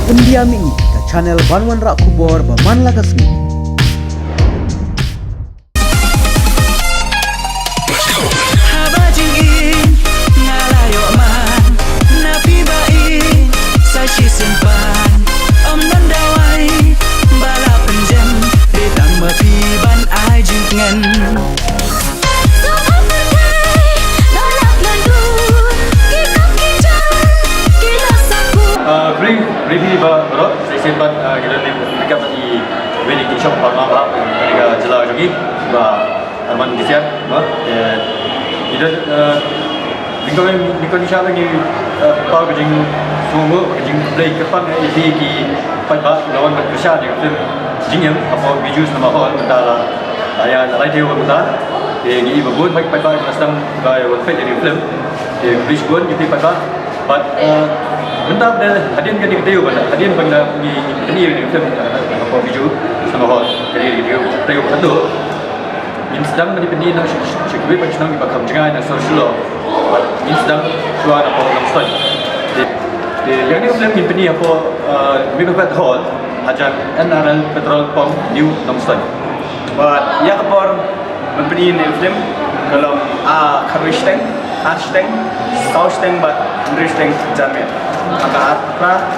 India Mini ke channel Banwan Rak Kubor Baman Lagasni. Review baru, saya sempat kita mereka pergi wedding shop malam mereka jelas lagi, Arman Gisian, kita bingkai bisa lagi tahu kerjing semua kerjing play kepan ini ki pada lawan berkerja dengan jingem apa visual sama hal mentara ayah lain dia mentara, ini bagus baik pada sedang gaya work dari film, bridge pun itu pada, but Bentar hadian kan kita tahu pada hadian pada ini film apa video sama hal jadi video tahu satu min sedang mendipendin nak syukuri pencenang di bakam jangan nak social min sedang keluar apa dalam style yang ni film ini apa Microsoft Hall ajar NRL Petrol Pump New dalam style but yang kapor mendipendin film kalau coverage tank arch tank south tank but bridge tank jamin maka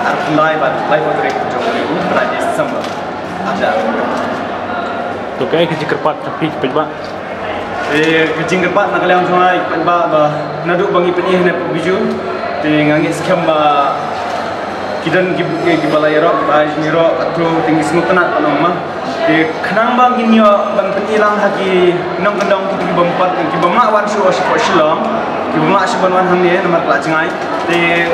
arpulai bat live motorik jomri berada sama ada tu kayak kerja kerpat tapi pelba kerja kerpat nak kalian semua pelba naduk bangi penih na biju te ngangit skam kidan gibalai ro miro atau tinggi semua kena tanam mah te kenang bang ini bang penilang hagi nong kendang kita gibampat gibamak wan shu ashko shilong gibamak shiban wan hamne nomor pelajangai te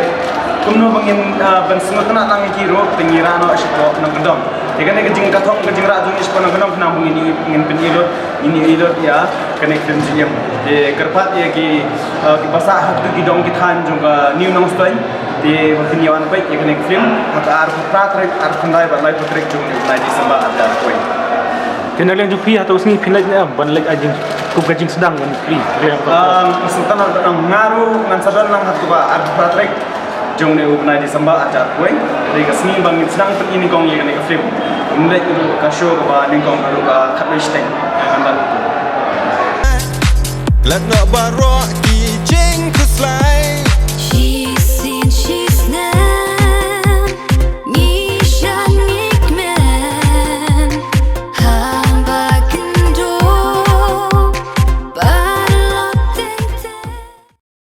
kumno bangin ban semua kena tangi kiro pengirano ashko nong kendang te kan kerjing kathong kerjing rajung ishko nong kendang kenang bang ini ingin penilot ini ilot ya kena film jiem te kerpat ya ki basah hak tu gidong kithan juga new nong stoi di penyawan baik yang kena film maka arpatrik arpandai balai putrik jung ni di sembah ada koi kenal yang jupi atau sini pindah ban lek ajing ku gajing sedang ban free sultan ada ngaru ngan sadan nang hatu ba arpatrik jung ni di sembah ada koi dari kesini bang sedang ini kong yang kena film mulai itu kasho ba ning kong aru ka khatmisteng yang anda let not barok ki jing kusla